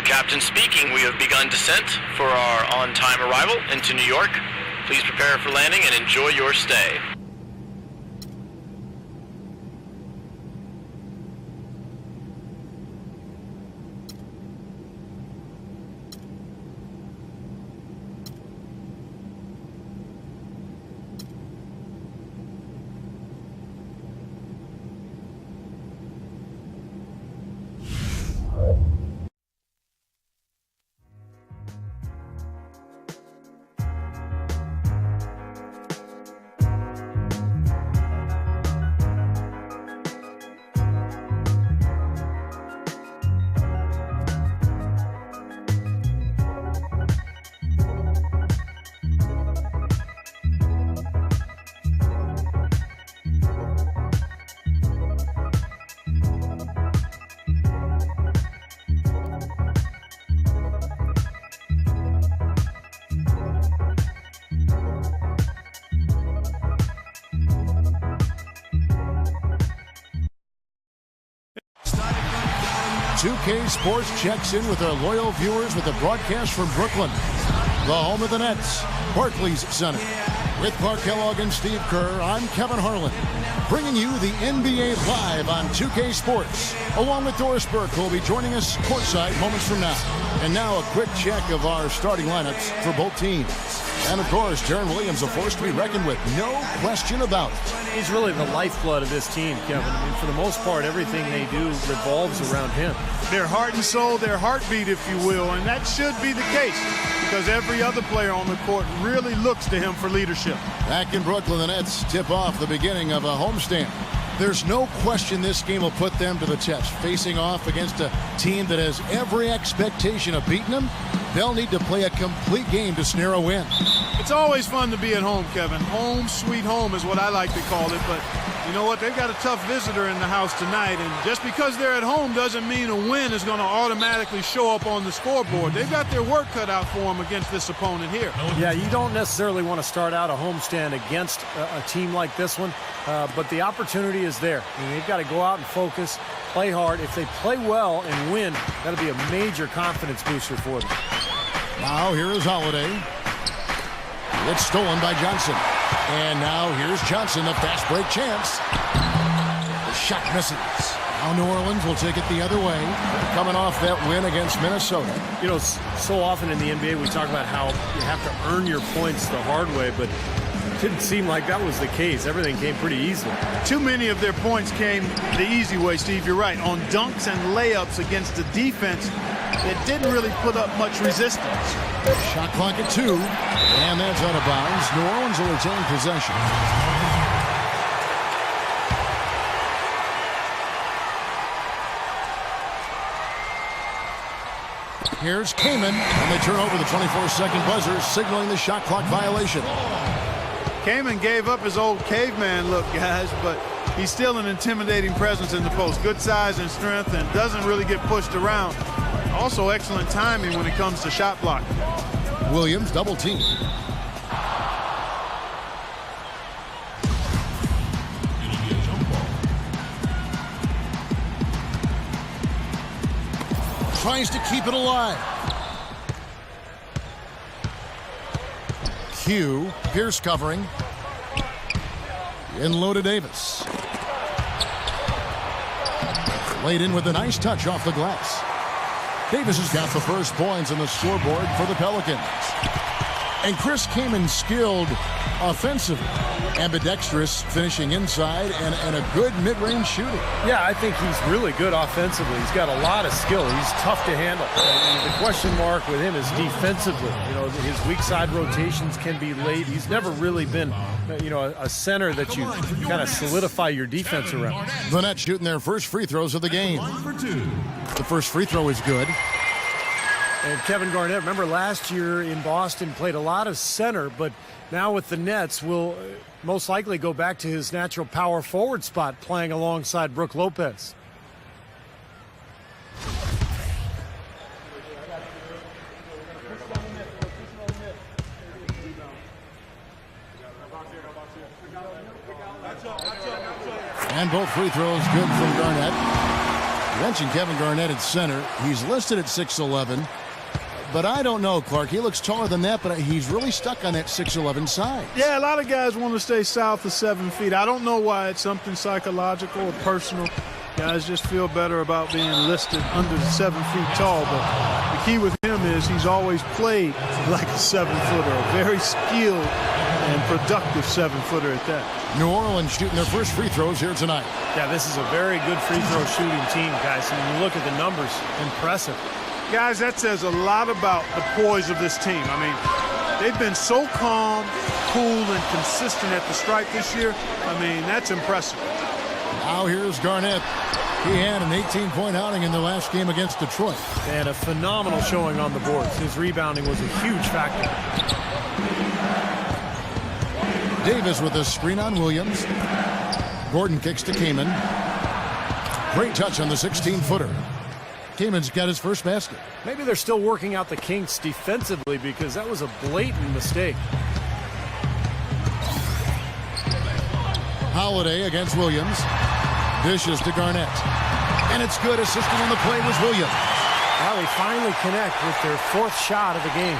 Captain speaking. We have begun descent for our on-time arrival into New York. Please prepare for landing and enjoy your stay. K Sports checks in with our loyal viewers with a broadcast from Brooklyn, the home of the Nets, Barclays Center. With Clark Kellogg and Steve Kerr, I'm Kevin Harlan, bringing you the NBA live on 2K Sports, along with Doris Burke, who will be joining us courtside moments from now. And now a quick check of our starting lineups for both teams. And of course, Deron Williams, a force to be reckoned with, no question about it. He's really the lifeblood of this team, Kevin. I mean, for the most part, everything they do revolves around him. Their heart and soul, their heartbeat, if you will, and that should be the case because every other player on the court really looks to him for leadership. Back in Brooklyn, the Nets tip off the beginning of a homestand. There's no question this game will put them to the test. Facing off against a team that has every expectation of beating them, they'll need to play a complete game to snare a win. It's always fun to be at home, Kevin. Home sweet home is what I like to call it, but you know what? They've got a tough visitor in the house tonight, and just because they're at home doesn't mean a win is going to automatically show up on the scoreboard. They've got their work cut out for them against this opponent here. Yeah, you don't necessarily want to start out a homestand against a team like this one, but the opportunity is there. I mean, they've got to go out and focus, play hard. If they play well and win, that'll be a major confidence booster for them. Now here is Holiday. It's stolen by Johnson. And now here's Johnson, a fast break chance. The shot misses. Now New Orleans will take it the other way, coming off that win against Minnesota. You know, so often in the NBA we talk about how you have to earn your points the hard way, but it didn't seem like that was the case. Everything came pretty easily. Too many of their points came the easy way, Steve. You're right. On dunks and layups against a defense that didn't really put up much resistance. Shot clock at 2, and that's out of bounds. New Orleans will retain possession. Here's Kaman, and they turn over the 24-second buzzer, signaling the shot clock violation. Kaman gave up his old caveman look, guys, but he's still an intimidating presence in the post. Good size and strength and doesn't really get pushed around. Also excellent timing when it comes to shot blocking. Williams double team. Tries to keep it alive. Q, Pierce covering. In low to Davis. Laid in with a nice touch off the glass. Davis has got the first points on the scoreboard for the Pelicans. And Chris Kaman skilled offensively. Ambidextrous, finishing inside, and a good mid-range shooting. Yeah, I think he's really good offensively. He's got a lot of skill. He's tough to handle. The question mark with him is defensively. You know, his weak side rotations can be late. He's never really been, you know, a center that you kind of solidify your defense around. The Nets shooting their first free throws of the game. The first free throw is good. And Kevin Garnett, remember last year in Boston, played a lot of center, but now with the Nets will most likely go back to his natural power forward spot, playing alongside Brook Lopez. And both free throws good from Garnett. You mentioned Kevin Garnett at center. He's listed at 6'11", but I don't know, Clark. He looks taller than that, but he's really stuck on that 6'11" size. Yeah, a lot of guys want to stay south of 7 feet. I don't know why. It's something psychological or personal. Guys just feel better about being listed under 7 feet tall, but the key with him is he's always played like a 7-footer, a very skilled and productive 7-footer at that. New Orleans shooting their first free throws here tonight. Yeah, this is a very good free throw shooting team, guys. And when you look at the numbers, impressive. Guys, that says a lot about the poise of this team. I mean, they've been so calm, cool, and consistent at the stripe this year. I mean, that's impressive. Now here's Garnett. He had an 18-point outing in the last game against Detroit. And a phenomenal showing on the boards. His rebounding was a huge factor. Davis with a screen on Williams. Gordon kicks to Kaman. Great touch on the 16-footer. Kaman's got his first basket. Maybe they're still working out the kinks defensively because that was a blatant mistake. Holiday against Williams. Dishes to Garnett. And it's good. Assisting on the play was Williams. Now they finally connect with their fourth shot of the game.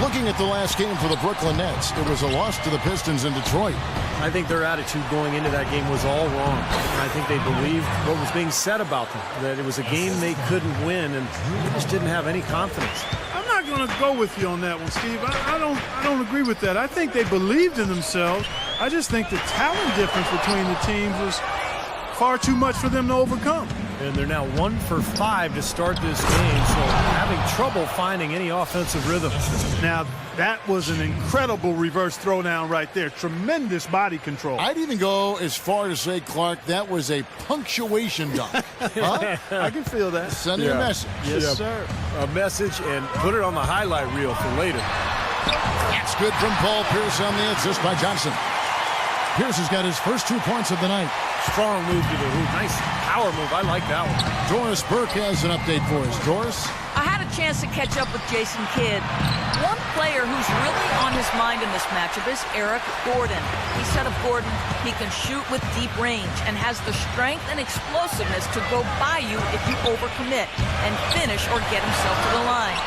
Looking at the last game for the Brooklyn Nets, it was a loss to the Pistons in Detroit. I think their attitude going into that game was all wrong. And I think they believed what was being said about them, that it was a game they couldn't win, and they just didn't have any confidence. I'm not going to go with you on that one, Steve. I don't agree with that. I think they believed in themselves. I just think the talent difference between the teams was far too much for them to overcome. And they're now 1 for 5 to start this game, so having trouble finding any offensive rhythm. Now, that was an incredible reverse throwdown right there. Tremendous body control. I'd even go as far to say, Clark, that was a punctuation dunk. Huh? I can feel that. Sending a message. Yes, sir. A message, and put it on the highlight reel for later. That's good from Paul Pierce on the assist by Johnson. Pierce has got his first 2 points of the night. Strong move to the hoop. Nice power move. I like that one. Doris Burke has an update for us. Doris? I had a chance to catch up with Jason Kidd. One player who's really on his mind in this matchup is Eric Gordon. He said of Gordon, he can shoot with deep range and has the strength and explosiveness to go by you if you overcommit and finish or get himself to the line.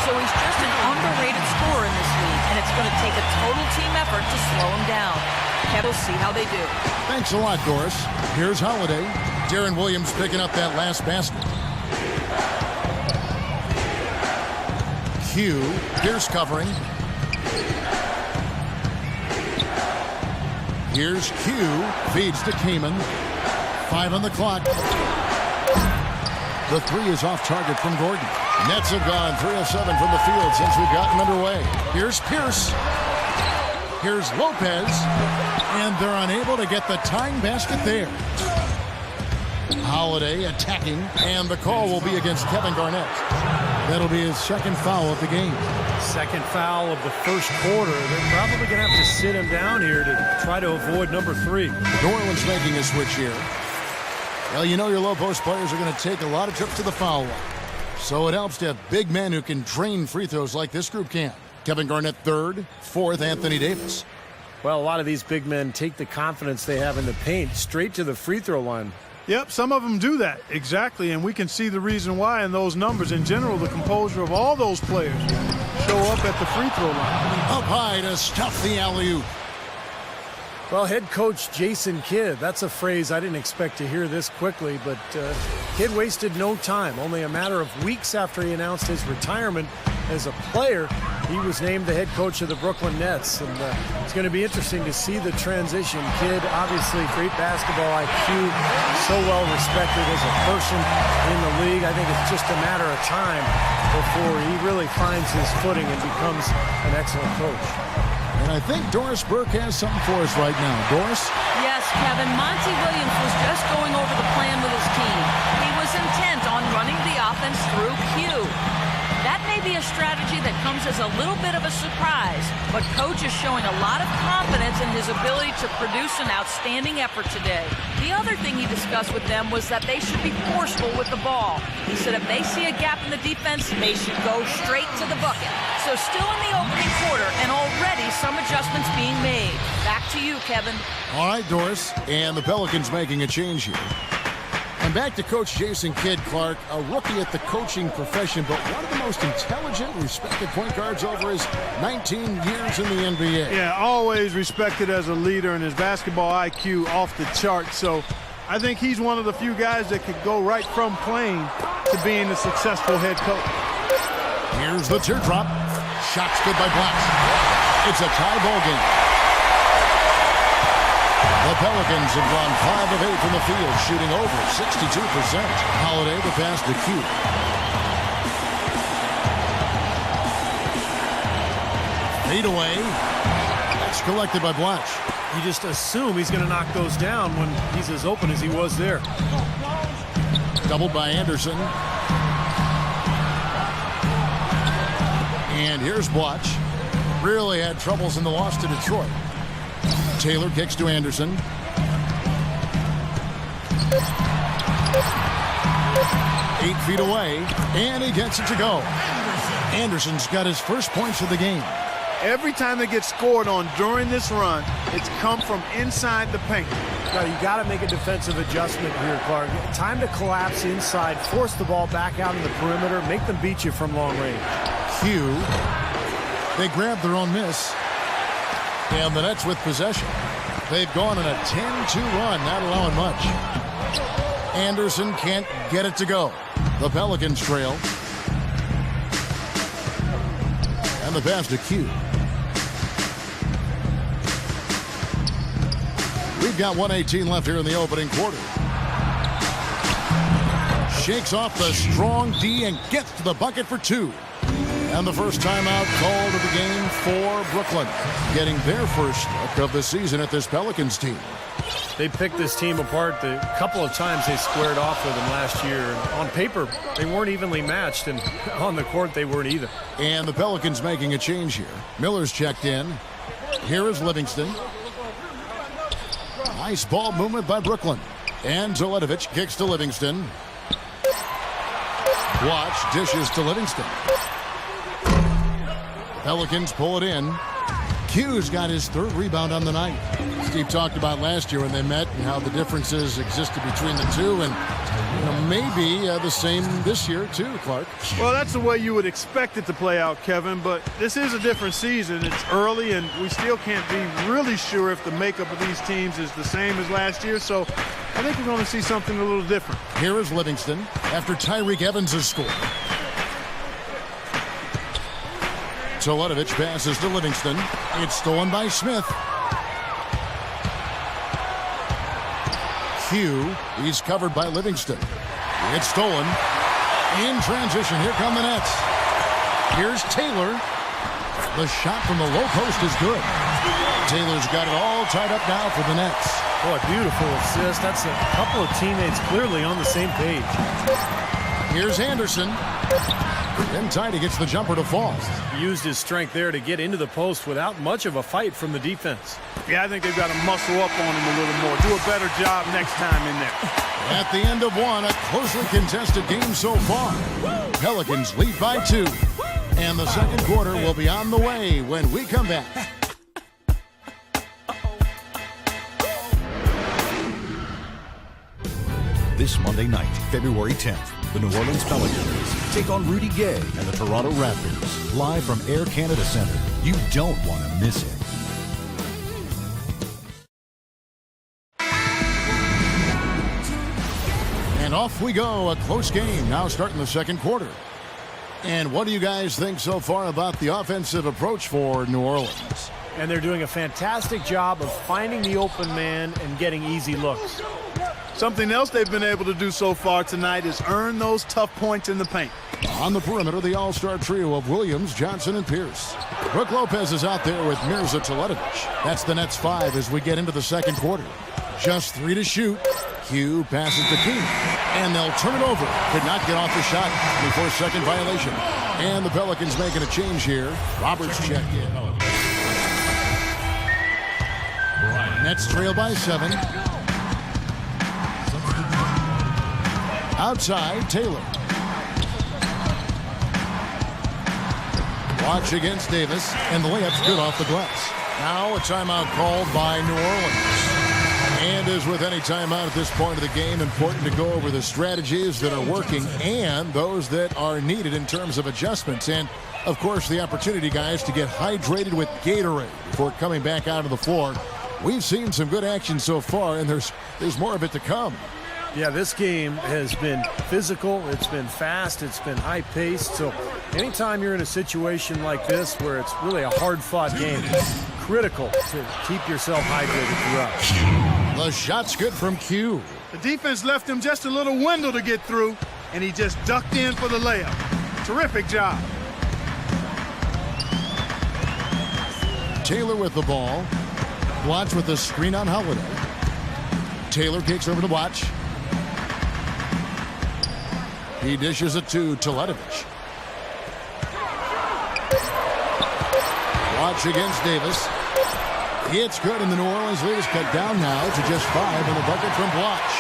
So he's just an underrated scorer in this league, and it's going to take a total team effort to slow him down. We'll see how they do. Thanks a lot, Doris. Here's Holiday. Darren Williams picking up that last basket. Q. Pierce covering. Here's Q. Feeds to Kaman. 5 on the clock. The 3 is off target from Gordon. Nets have gone 3 of 7 from the field since we've gotten underway. Here's Pierce. Here's Lopez. And they're unable to get the tying basket there. Holiday attacking, and the call will be against Kevin Garnett. That'll be his second foul of the game. Second foul of the first quarter. They're probably going to have to sit him down here to try to avoid number 3. New Orleans making a switch here. Well, you know your low post players are going to take a lot of trips to the foul line. So it helps to have big men who can drain free throws like this group can. Kevin Garnett third, fourth Anthony Davis. Well, a lot of these big men take the confidence they have in the paint straight to the free throw line. Yep, some of them do that. Exactly, and we can see the reason why in those numbers. In general, the composure of all those players show up at the free throw line. Up high to stuff the alley-oop. Well, head coach Jason Kidd, that's a phrase I didn't expect to hear this quickly, but Kidd wasted no time. Only a matter of weeks after he announced his retirement as a player, he was named the head coach of the Brooklyn Nets. And it's going to be interesting to see the transition. Kidd, obviously great basketball IQ, so well respected as a person in the league. I think it's just a matter of time before he really finds his footing and becomes an excellent coach. And I think Doris Burke has something for us right now. Doris? Yes, Kevin. Monty Williams was just going over the plan with his team. He was intent on running the offense through Q. That may be a strategy that comes as a little bit of a surprise, but Coach is showing a lot of confidence in his ability to produce an outstanding effort today. The other thing he discussed with them was that they should be forceful with the ball. He said if they see a gap in the defense, they should go straight to the bucket. So still in the opening quarter, and already some adjustments being made. Back to you, Kevin. All right, Doris. And the Pelicans making a change here. And back to Coach Jason Kidd, Clark, a rookie at the coaching profession, but one of the most intelligent, respected point guards over his 19 years in the NBA. Yeah, always respected as a leader, and his basketball IQ off the chart. So I think he's one of the few guys that could go right from playing to being a successful head coach. Here's the teardrop. Shot's good by Black. It's a tie ball game. The Pelicans have gone 5 of 8 from the field, shooting over 62%. Holiday the pass to Q. Fade away. That's collected by Blatch. You just assume he's going to knock those down when he's as open as he was there. Doubled by Anderson. And here's Blatch. Really had troubles in the loss to Detroit. Taylor kicks to Anderson. Eight feet away, and he gets it to go. Anderson's got his first points of the game. Every time they get scored on during this run, it's come from inside the paint. Now, you got to make a defensive adjustment here, Clark. Time to collapse inside, force the ball back out in the perimeter, make them beat you from long range. Q. They grab their own miss. And the Nets with possession. They've gone on a 10-2 run, not allowing much. Anderson can't get it to go. The Pelicans trail. And the pass to Q. We've got 1:18 left here in the opening quarter. Shakes off the strong D and gets to the bucket for two. And the first timeout called of the game for Brooklyn, getting their first of the season at this Pelicans team. They picked this team apart the couple of times they squared off with them last year. On paper, they weren't evenly matched, and on the court, they weren't either. And the Pelicans making a change here. Miller's checked in. Here is Livingston. Nice ball movement by Brooklyn. And Teletovic kicks to Livingston. Watch dishes to Livingston. Pelicans pull it in. Q's got his third rebound on the night. Steve talked about last year when they met and how the differences existed between the two, and maybe the same this year too, Clark. Well, that's the way you would expect it to play out, Kevin, but this is a different season. It's early, and we still can't be really sure if the makeup of these teams is the same as last year, so I think we're going to see something a little different. Here is Livingston after Tyreke Evans has scored. Teletovic passes to Livingston. It's stolen by Smith. Q. He's covered by Livingston. It's stolen. In transition, here come the Nets. Here's Taylor. The shot from the low post is good. Taylor's got it all tied up now for the Nets. Boy, beautiful assist. That's a couple of teammates clearly on the same page. Here's Anderson. Then Tidy gets the jumper to fall. He used his strength there to get into the post without much of a fight from the defense. Yeah, I think they've got to muscle up on him a little more. Do a better job next time in there. At the end of one, a closely contested game so far. Pelicans lead by 2. And the second quarter will be on the way when we come back. This Monday night, February 10th, the New Orleans Pelicans take on Rudy Gay and the Toronto Raptors. Live from Air Canada Center. You don't want to miss it. And off we go. A close game now starting the second quarter. And what do you guys think so far about the offensive approach for New Orleans? And they're doing a fantastic job of finding the open man and getting easy looks. Something else they've been able to do so far tonight is earn those tough points in the paint. On the perimeter, the all-star trio of Williams, Johnson, and Pierce. Brook Lopez is out there with Mirza Teletovic. That's the Nets 5 as we get into the second quarter. Just 3 to shoot. Q passes to King. And they'll turn it over. Could not get off the shot before second violation. And the Pelicans making a change here. Roberts checked in. Nets trail by 7. Outside, Taylor. Watch against Davis, and the layup's good off the glass. Now a timeout called by New Orleans. And as with any timeout at this point of the game, important to go over the strategies that are working and those that are needed in terms of adjustments. And, of course, the opportunity, guys, to get hydrated with Gatorade before coming back out of the floor. We've seen some good action so far, and there's more of it to come. Yeah, this game has been physical, it's been fast, it's been high-paced. So anytime you're in a situation like this where it's really a hard-fought game, it's critical to keep yourself hydrated throughout. The shot's good from Q. The defense left him just a little window to get through, and he just ducked in for the layup. Terrific job. Taylor with the ball. Blotch with the screen on Holiday. Taylor kicks over to Blotch. He dishes it to Teletovic. Blotch against Davis. It's good, and the New Orleans lead is cut down now to just 5 in the bucket from Blotch.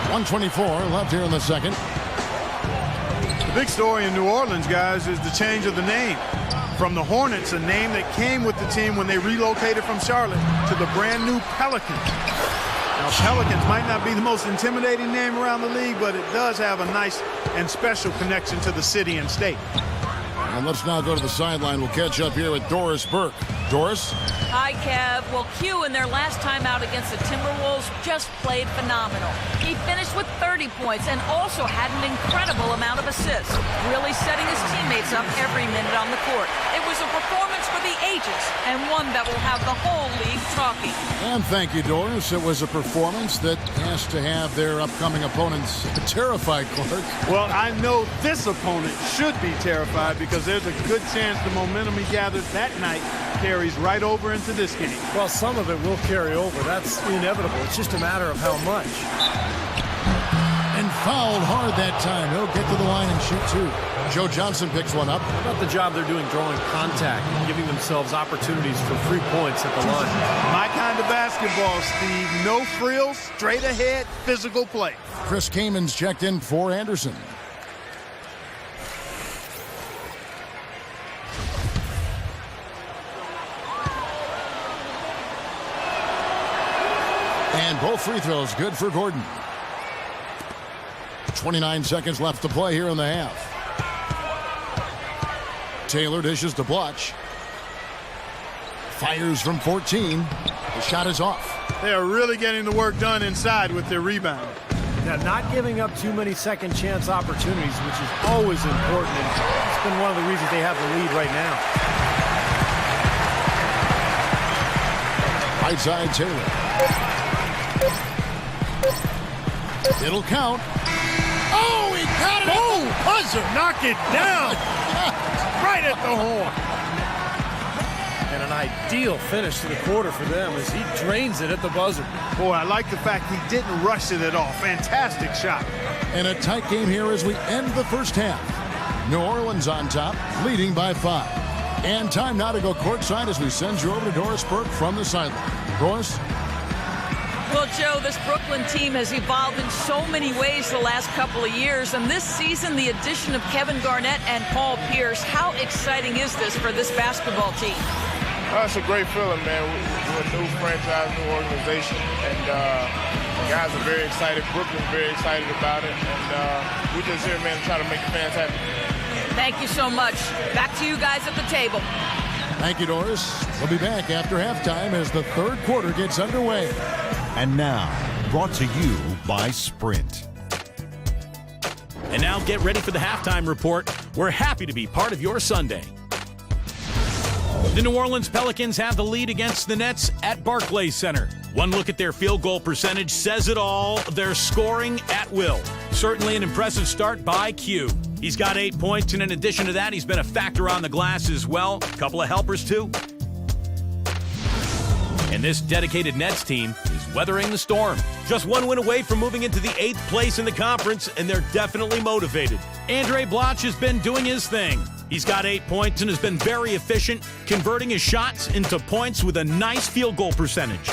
1:24 left here in the second. The big story in New Orleans, guys, is the change of the name. From the Hornets, a name that came with the team when they relocated from Charlotte, to the brand new Pelicans. Now, Pelicans might not be the most intimidating name around the league, but it does have a nice and special connection to the city and state. And let's now go to the sideline. We'll catch up here with Doris Burke. Doris? Hi, Kev. Well, Q in their last time out against the Timberwolves just played phenomenal. He finished with 30 points and also had an incredible amount of assists, really setting his teammates up every minute on the court. It was a performance for the ages and one that will have the whole league talking. And thank you, Doris. It was a performance that has to have their upcoming opponents terrified, Clark. Well, I know this opponent should be terrified because there's a good chance the momentum he gathered that night carries right over into this game. Well, some of it will carry over. That's inevitable. It's just a matter of how much. And fouled hard that time. He'll get to the line and shoot two. Joe Johnson picks one up. How about the job they're doing drawing contact and giving themselves opportunities for free points at the line? My kind of basketball, Steve. No frills, straight ahead, physical play. Chris Kaman's checked in for Anderson. And both free throws good for Gordon. 29 seconds left to play here in the half. Taylor dishes to Blotch. Fires from 14. The shot is off. They are really getting the work done inside with their rebound. Now, not giving up too many second chance opportunities, which is always important, and it's been one of the reasons they have the lead right now. Right side, Taylor. It'll count. Oh, he got it! Boom! Buzzer! Knock it down! Right at the horn. And an ideal finish to the quarter for them as he drains it at the buzzer. Boy, I like the fact he didn't rush it at all. Fantastic shot. And a tight game here as we end the first half. New Orleans on top, leading by 5. And time now to go courtside as we send you over to Doris Burke from the sideline. Doris? Well, Joe, this Brooklyn team has evolved in so many ways the last couple of years, and this season, the addition of Kevin Garnett and Paul Pierce, how exciting is this for this basketball team? It's a great feeling, man. We're a new franchise, new organization, and the guys are very excited. Brooklyn's very excited about it, and we're just here, man, to try to make the fans happy. Thank you so much. Back to you guys at the table. Thank you, Doris. We'll be back after halftime as the third quarter gets underway. And now, brought to you by Sprint. And now get ready for the halftime report. We're happy to be part of your Sunday. The New Orleans Pelicans have the lead against the Nets at Barclays Center. One look at their field goal percentage says it all. They're scoring at will. Certainly an impressive start by Q. He's got 8 points, and in addition to that, he's been a factor on the glass as well. A couple of helpers, too. And this dedicated Nets team is weathering the storm. Just one win away from moving into the 8th place in the conference, and they're definitely motivated. Andre Blotch has been doing his thing. He's got 8 points and has been very efficient, converting his shots into points with a nice field goal percentage.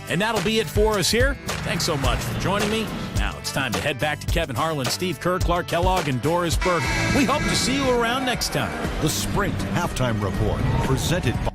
And that'll be it for us here. Thanks so much for joining me. Now it's time to head back to Kevin Harlan, Steve Kerr, Clark Kellogg, and Doris Burke. We hope to see you around next time. The Sprint Halftime Report, presented by